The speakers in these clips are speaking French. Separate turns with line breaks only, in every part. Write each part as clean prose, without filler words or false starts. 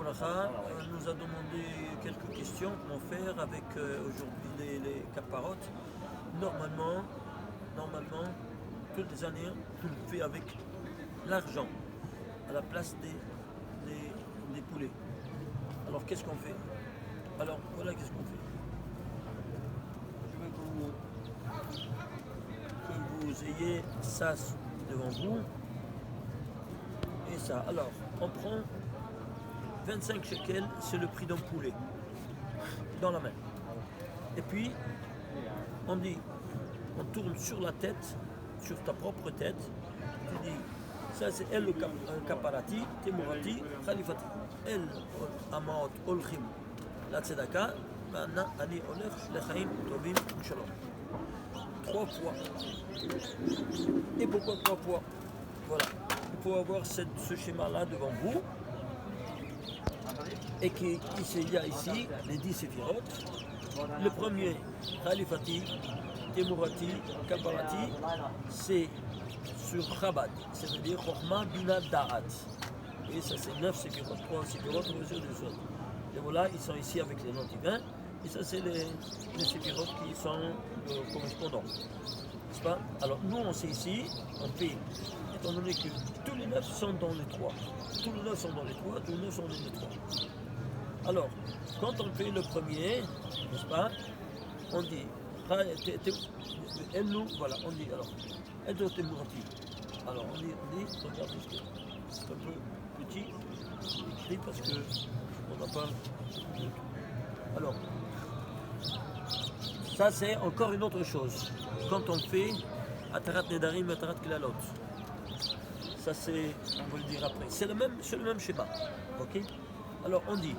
bracha nous a demandé quelques questions, comment faire avec aujourd'hui les caparotes. Normalement, toutes les années, on le fait avec l'argent à la place des poulets. Alors qu'est-ce qu'on fait? Alors voilà qu'est-ce qu'on fait. Je veux que vous ayez ça devant vous et ça. Alors on prend 25 shekels, c'est le prix d'un poulet dans la main. Et puis on dit, on tourne sur la tête, sur ta propre tête, tu dis, ça c'est el kaparati, temurati, khalifati. El amaot olchim la tzedaka, maintenant ani olech lechaim tovim shalom. 3 fois. Et pourquoi 3 fois? Voilà. Il faut avoir ce schéma-là devant vous. Et qu'il y a ici les 10 séphirotes. Le premier, Khalifati, Temurati, Kaparati, c'est sur Chabad, c'est-à-dire Chokhma Bina Da'at. Et ça c'est 9 séphirotes, 3 séphirotes aux yeux des autres. Et voilà, ils sont ici avec les noms divins. Et ça c'est les séphirotes qui sont correspondants. N'est-ce pas? Alors nous on sait ici, on fait, étant donné que tous les 9 sont dans les 3. Tous les 9 sont dans les 3, tous les 9 sont dans les 3. Alors, quand on fait le premier, n'est-ce pas, on dit, voilà, on dit alors, alors on dit, regardez, c'est un peu petit, écrit parce que on n'a pas. Alors, ça c'est encore une autre chose. Quand on fait Atarat Nedarim, Atarat Klalot, ça c'est, on va le dire après, c'est le même schéma, ok? Alors on dit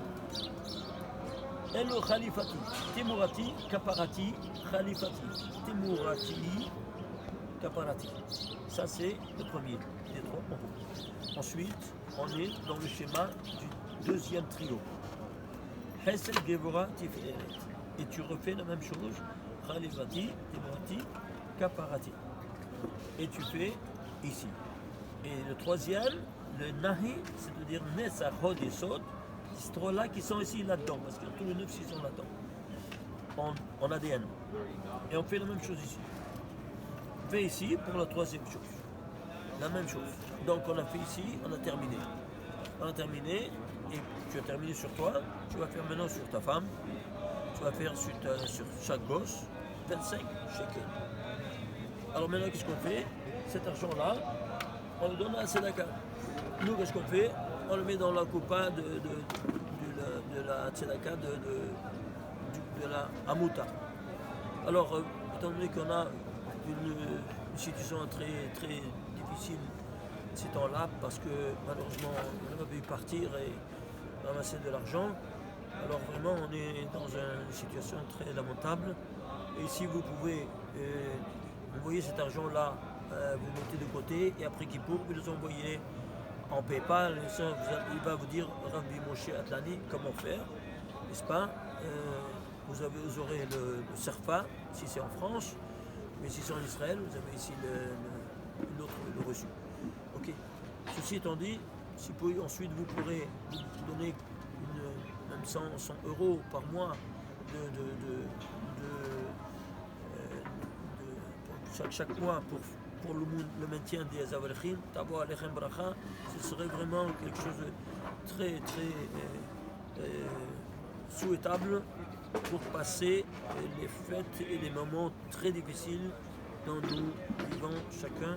Elo Khalifati, Temurati, Kaparati, Khalifati, Temurati, Kaparati. Ça c'est le premier des 3 en haut. Ensuite, on est dans le schéma du deuxième trio. Hesed Gevora Tiferet. Et tu refais la même chose, Khalifati, Temurati, Kaparati. Et tu fais ici. Et le troisième, le Nahi, c'est-à-dire Nesa Hod et Sod, ces 3-là qui sont ici là-dedans, parce que tous les 9 sont là-dedans, en ADN. Et on fait la même chose ici. On fait ici pour la troisième chose. La même chose. Donc on a fait ici, on a terminé. On a terminé, et tu as terminé sur toi, tu vas faire maintenant sur ta femme, tu vas faire sur chaque gosse, 25 shekels. Alors maintenant qu'est-ce qu'on fait? Cet argent-là, on le donne à Tzedaka. Nous, qu'est-ce qu'on fait? On le met dans la coupa de la Tzedaka de la Hamuta. Alors, étant donné qu'on a une situation très, très difficile ces temps-là, parce que malheureusement on a pu partir et ramasser de l'argent, alors vraiment on est dans une situation très lamentable. Et si vous pouvez envoyer cet argent-là, vous mettez de côté et après Kippour, vous les envoyez en PayPal, il va vous dire Rabbi Moshe Atlani comment faire, n'est-ce pas? Vous aurez le Serfa si c'est en France, mais si c'est en Israël, vous avez ici le reçu. Ok. Ceci étant dit, ensuite vous pourrez vous donner même 100 euros par mois chaque mois pour le maintien des Avalchim, Tabo Alechem Bracha, ce serait vraiment quelque chose de très très souhaitable pour passer les fêtes et les moments très difficiles dont nous vivons chacun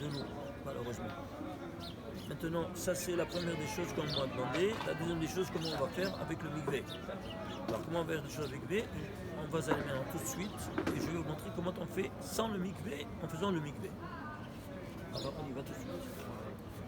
de nous, malheureusement. Maintenant, ça c'est la première des choses qu'on m'a demandé. La deuxième des choses, comment on va faire avec le mikvé. Alors comment on va faire des choses avec le mikvé? On va aller maintenant tout de suite et je vais vous montrer comment on fait sans le mikvé, en faisant le mikvé. Alors on y va tout de suite.